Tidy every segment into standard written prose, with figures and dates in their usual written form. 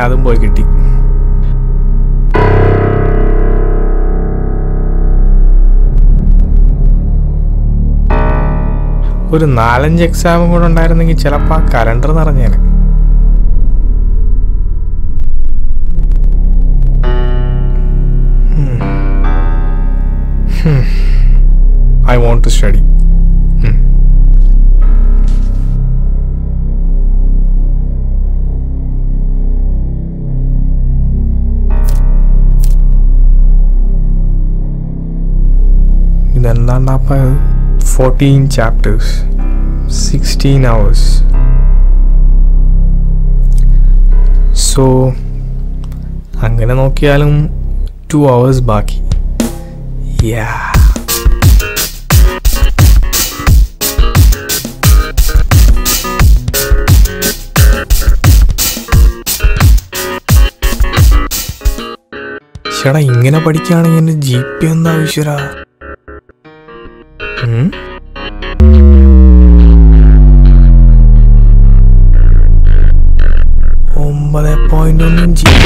അതും പോയി കിട്ടി. ഒരു 4-5 എക്സാമും കൂടെ ഉണ്ടായിരുന്നെങ്കിൽ ചിലപ്പോൾ ആ കലണ്ടർ നിറഞ്ഞേനെ. I want to study. ഇതെന്താണ്ടപ്പ 14 chapters, 16 hours. So അങ്ങനെ നോക്കിയാലും 2 hours ബാക്കി. Yeah. ചേട്ടാ ഇങ്ങനെ പഠിക്കുകയാണെങ്കിൽ എൻ്റെ GP എന്താ ഈശ്വരാ? 9.1 GP.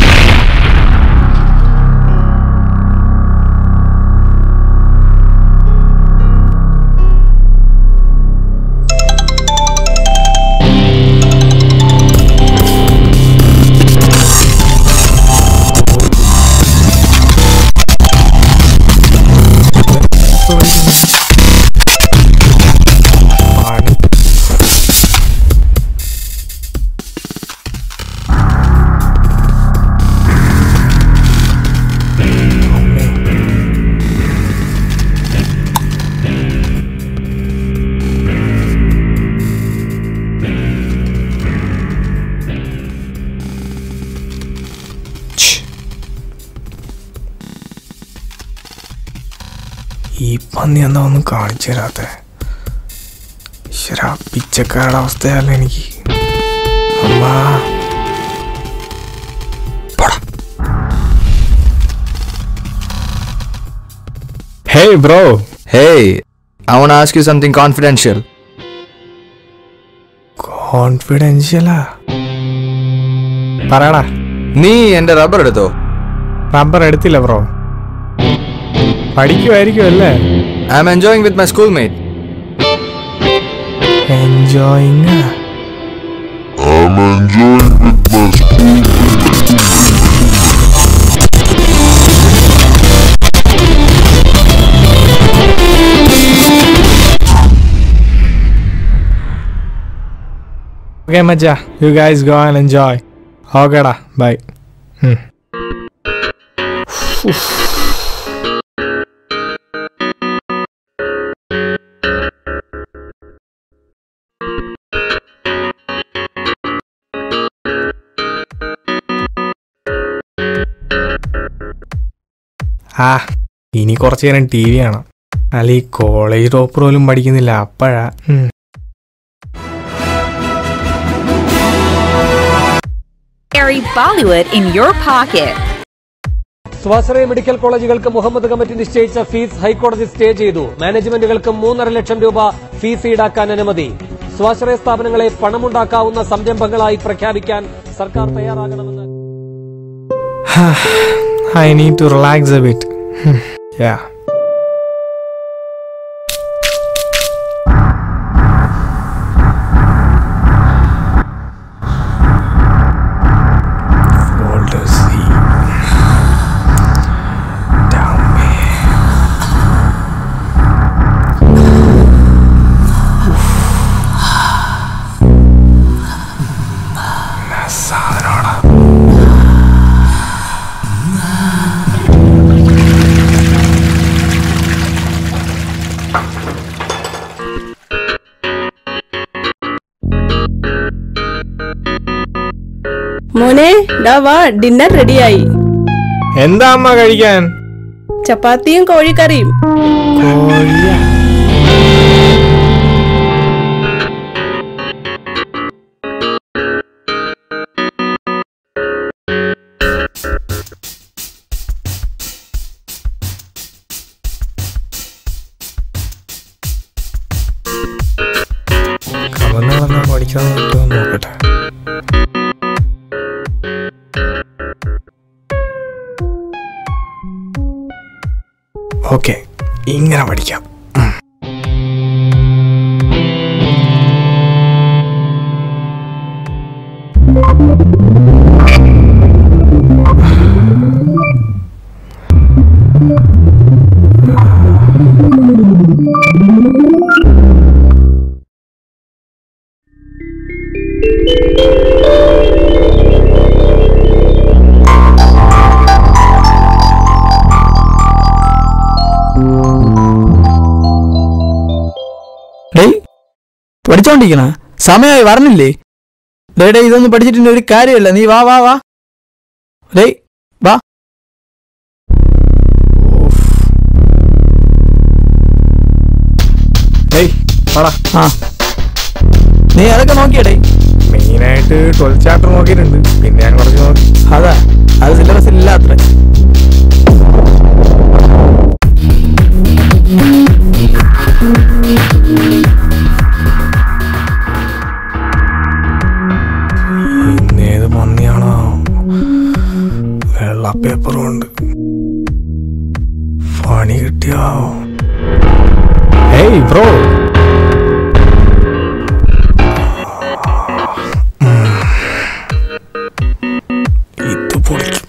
ഈ പന്നി എന്താ ഒന്നും കാണിച്ചു തരാത്ത? ശരാ പിച്ചക്കാരുടെ അവസ്ഥയല്ല എനിക്ക്. അമ്മാ Hey bro. Hey, I want to ask you something confidential. Confidential? പറയടാ. നീ എൻ്റെ റബ്ബർ എടുത്തോ? റബ്ബർ എടുത്തില്ല ബ്രോ. പഠിക്കുമായിരിക്കും അല്ലേ? I am enjoying with my schoolmate. Enjoying? I'm enjoying with my schoolmate. Okay, Macha. You guys go and enjoy. Okay, da. Bye. ഇനി കുറച്ചു നേരം TV കാണാം. അല്ല ഈ കോളേജ് ടോപ്പർ പോലും പഠിക്കുന്നില്ല അപ്പോഴാ. Bollywood in your pocket. സ്വാശ്രയ മെഡിക്കൽ കോളേജുകൾക്ക് മുഹമ്മദ് കമ്മിറ്റി നിശ്ചയിച്ച ഫീസ് ഹൈക്കോടതി സ്റ്റേ ചെയ്തു. മാനേജ്മെന്റുകൾക്ക് 3.5 ലക്ഷം രൂപ ഫീസ് ഈടാക്കാൻ അനുമതി. സ്വാശ്രയ സ്ഥാപനങ്ങളെ പണമുണ്ടാക്കാവുന്ന സംരംഭങ്ങളായി പ്രഖ്യാപിക്കാൻ സർക്കാർ തയ്യാറാകണമെന്ന്. I need to relax a bit. Yeah. മോനെ വാ, ഡിന്നർ റെഡിയായി. എന്താ അമ്മ കഴിക്കാൻ? ചപ്പാത്തിയും കോഴിക്കറിയും. പഠിക്കാൻ നോക്കട്ടെ. ഓക്കെ, ഇങ്ങനെ പഠിക്കാം. പഠിച്ചോണ്ടിരിക്കണ സമയമായി പറഞ്ഞില്ലേ? ഡേ ഇതൊന്നും പഠിച്ചിട്ട് ഒരു കാര്യമല്ല. നീ വാ വാ വാ ഡേ വാ. ആ നീ അതൊക്കെ നോക്കിയടേ? മെയിനായിട്ട് 12th ചാപ്റ്റർ നോക്കിയിട്ടുണ്ട്, പിന്നെ ഞാൻ കുറച്ച് നോക്കി. അതാ, അത് സിലബസിൽ ഇല്ല അത്ര. ഇന്നേത് മന്നിയാണോ? വെള്ള പേപ്പറും ഉണ്ട്. പണി കിട്ടിയോ? ഹേയ് ബ്രോ, ഇത് പൊളിക്കും.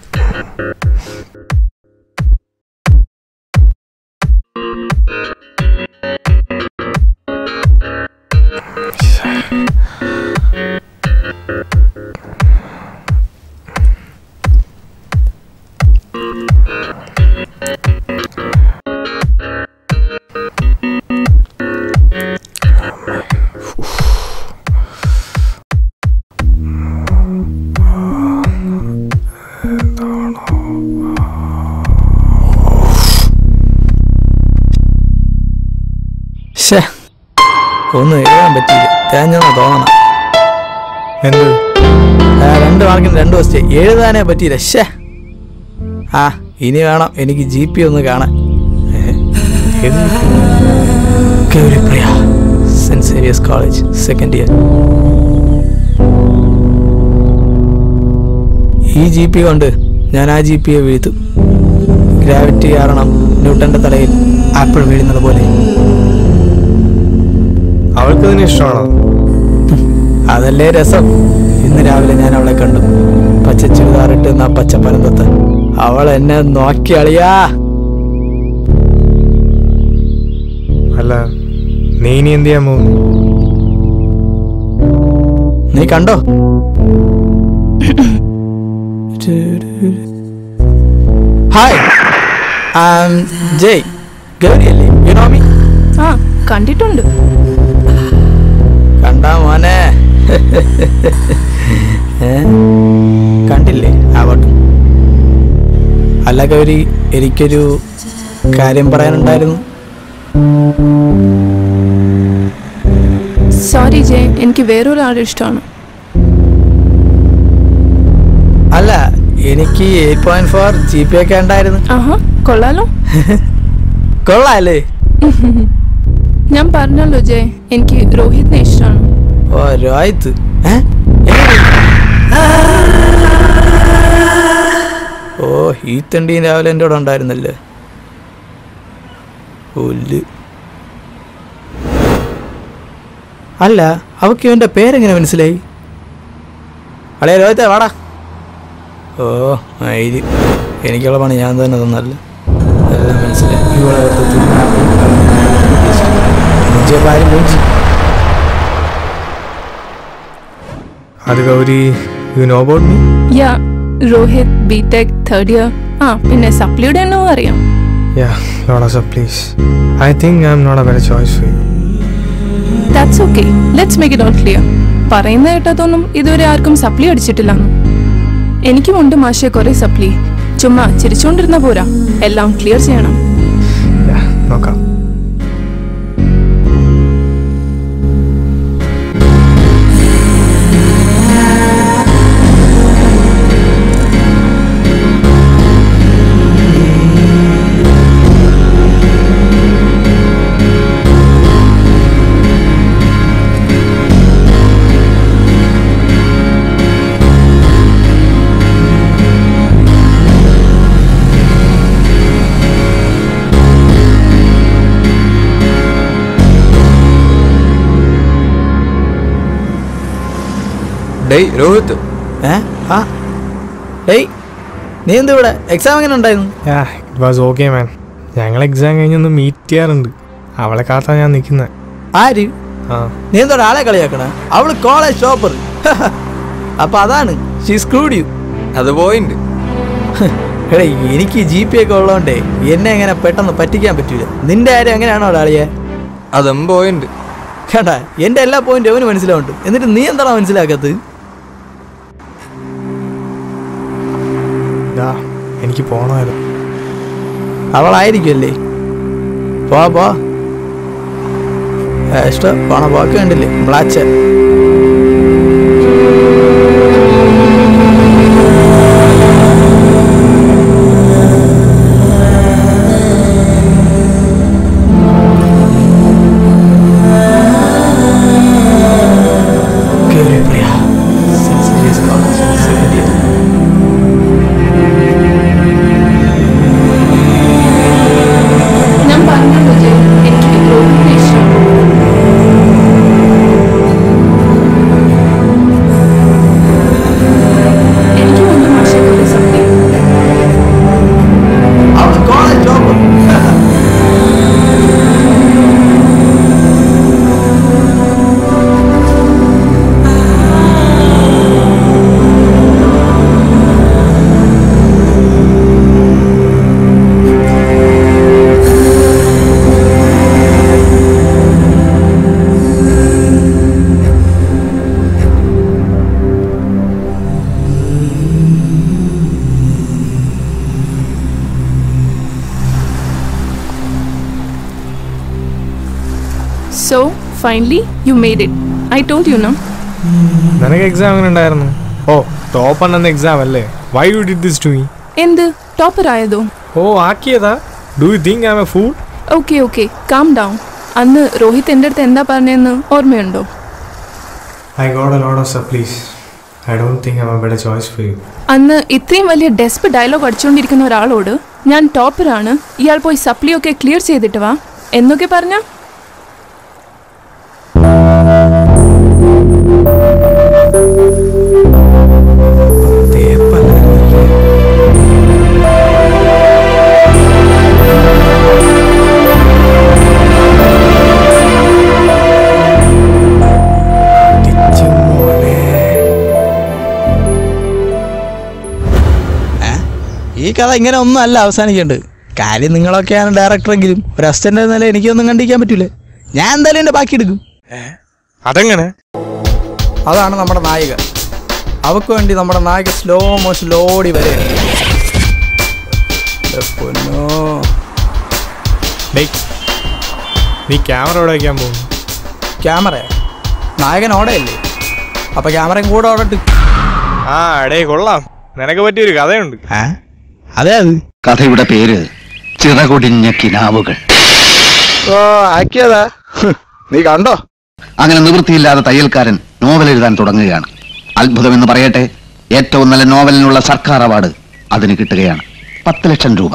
ഒന്നും എഴുതാൻ പറ്റിയില്ല, തേഞ്ഞെന്ന് തോന്നണം. എന്ത്? 2 മാർക്കിന് 2 ക്വസ്റ്റ്യൻ എഴുതാനേ പറ്റിയില്ല. ആ ഇനി വേണം എനിക്ക് GP ഒന്ന് കാണാൻ. Gauripriya, saint Xavier's college, 2nd year. ഈ GP കൊണ്ട് ഞാൻ ആ GPയെ വീഴ്ത്തും. ഗ്രാവിറ്റി കാരണം ന്യൂട്ടന്റെ തലയിൽ ആപ്പിൾ വീഴുന്നത് പോലെ. അവൾക്ക് തന്നെ ഇഷ്ടമാണോ? അതല്ലേ രസം. ഇന്ന് രാവിലെ ഞാൻ അവളെ കണ്ടു, പച്ച ചുരിദാറിട്ട് പച്ച പരന്തത്ത്. അവൾ എന്നെ നോക്കി അളിയാ. അല്ല, നീ ഇനി എന്ത് ചെയ്യാൻ പോകുന്നു? നീ കണ്ടോ? ഹായ്, ജയ്. ഗൗരി അല്ലേ? You know me? ആ കണ്ടിട്ടുണ്ട്. കണ്ടാ മോനെ? കണ്ടില്ലേ? ആവട്ടെ. അല്ല ഗൗരി, എനിക്കൊരു കാര്യം പറയാനുണ്ടായിരുന്നു. സോറി ജയ്, എനിക്ക് വേറൊരാളുടെ ഇഷ്ടമാണ്. അല്ല, എനിക്ക് 8.4 GP ഒക്കെ ഉണ്ടായിരുന്നു. ആഹാ, കൊള്ളാലോ. കൊള്ളാല്ലേ? ഞാൻ പറഞ്ഞല്ലോ ജയ്, എനിക്ക് രോഹിത്തിനെ ഇഷ്ടമാണ്. ഓ രോഹിത്. ഓ ഈ തണ്ടീൻ രാവിലെ എൻ്റെ കൂടെ ഉണ്ടായിരുന്നല്ലേ. അല്ല, അവക്ക് ഇവൻ്റെ പേരെങ്ങനെ മനസ്സിലായി? അളേ രോഹിത്തെ വാടാ. ഓ ഇത് എനിക്കുള്ള പണി ഞാൻ തന്നെ തന്നല്ലേ. എല്ലാം മനസ്സിലായി. അത് Gauri, you know about me? Yeah, Rohit BTech 3rd year. ആ പിന്നെ സപ്ലിയുടെ എന്നോ അറിയാം. യാ, ലോഡ supplies. I think I am not a better choice for you. That's okay, let's make it all clear. പറയുന്ന കേട്ടതൊന്നും ഇതുവരെ ആർക്കും സപ്ലി അടിച്ചിട്ടില്ലെന്ന്. എനിക്കുമുണ്ട് മാഷെ കുറെ സപ്ലി. ചുമ്മാ ചിരിച്ചുകൊണ്ടിരുന്ന പോരാ, എല്ലാം ക്ലിയർ ചെയ്യണം. നോക്കാം. ഡേയ് രോഹിത്. ആ ഡേയ് നീ എന്ത് ഇവിടെ? എക്സാം എങ്ങനെ ഉണ്ടായിരുന്നു? It was okay man. ഞങ്ങൾ എക്സാം കഴിഞ്ഞൊന്ന് മീറ്റ് ചെയ്യാറുണ്ട്. അവളെ കാത്താ ഞാൻ നിൽക്കുന്നത്. ആര്? നീ എന്തോ ആളെ കളിയാക്കണ? അവള് കോളേജ് ടോപ്പർ. അപ്പൊ അതാണ് ഷീ സ്ക്രൂഡ് യു. അത് പോയിന്റ്. എടേ എനിക്ക് GP ഒക്കെ ഉള്ളതുകൊണ്ടേ എന്നെ എങ്ങനെ പെട്ടെന്ന് പറ്റിക്കാൻ പറ്റൂല. നിന്റെ കാര്യം എങ്ങനെയാണോ ആളിയെ? അതും പോയിന്റ്. കേട്ടാ എന്റെ എല്ലാ പോയിന്റും അവന് മനസ്സിലാവുണ്ട്. എന്നിട്ട് നീ എന്താണോ മനസ്സിലാക്കത്ത്? എനിക്ക് പോണമായിരുന്നു. അവളായിരിക്കുമല്ലേ? പോ ഇഷ്ടം പോണ പോക്ക് കണ്ടില്ലേ? ബ്ലാച്ച് So, finally, you made it. I told you, no? നിനക്ക് എക്സാം എങ്ങനെ ഉണ്ടായിരുന്നു? ടോപ്പർ എന്ന എക്സാം അല്ലേ? Why you did this to me? എന്ത് topper ആയതോ? ആക്കിയതാ? Do you think I'm a fool? Okay, calm down. അന്ന് രോഹിത് എൻ്റെ അടുത്ത് എന്താ പറഞ്ഞതെന്ന് ഓർമ്മയുണ്ടോ? I got a lot of supplies. I don't think I'm a better choice for you. അന്ന് ഇത്രയും വലിയ ഡെസ്പ് ഡയലോഗ് അടിച്ചുകൊണ്ടിരിക്കുന്ന ഒരാളോട് ഞാൻ ടോപ്പറാണ്, ഇയാൾ പോയി സപ്ലിയൊക്കെ ക്ലിയർ ചെയ്തിട്ട് വാ എന്നൊക്കെ പറഞ്ഞ ഈ കഥ ഇങ്ങനെ ഒന്നും അല്ല അവസാനിക്കേണ്ടത്. കാര്യം നിങ്ങളൊക്കെയാണ് ഡയറക്ടറെങ്കിലും ഒരു അസിസ്റ്റന്റ് എന്ന നില എനിക്കൊന്നും കണ്ടിരിക്കാൻ പറ്റൂലേ. ഞാൻ എന്തായാലും എൻ്റെ ബാക്കി എടുക്കും. അതെങ്ങനെ? അതാണ് നമ്മുടെ നായിക. അവക്ക് വേണ്ടി നമ്മുടെ നായിക സ്ലോ മോഷൻ ഓടി വരെ. നീ ക്യാമറ ഓടെ വയ്ക്കാൻ പോകും? ക്യാമറയാ? നായകൻ ഓടയല്ലേ, അപ്പൊ ക്യാമറയും കൂടെ ഓടട്ട്. കൊള്ളാം. നിനക്ക് പറ്റിയൊരു കഥയുണ്ട്. അതെ, അത് കഥയുടെ പേര് ചിറകൊടിഞ്ഞ കിനാവുകൾ. ആക്കിയതാ നീ കണ്ടോ? അങ്ങനെ നിവൃത്തിയില്ലാതെ തയ്യൽക്കാരൻ നോവൽ എഴുതാൻ തുടങ്ങുകയാണ്. അത്ഭുതമെന്ന് പറയട്ടെ, ഏറ്റവും നല്ല നോവലിനുള്ള സർക്കാർ അവാർഡ് അതിന് കിട്ടുകയാണ്. 10 ലക്ഷം രൂപ.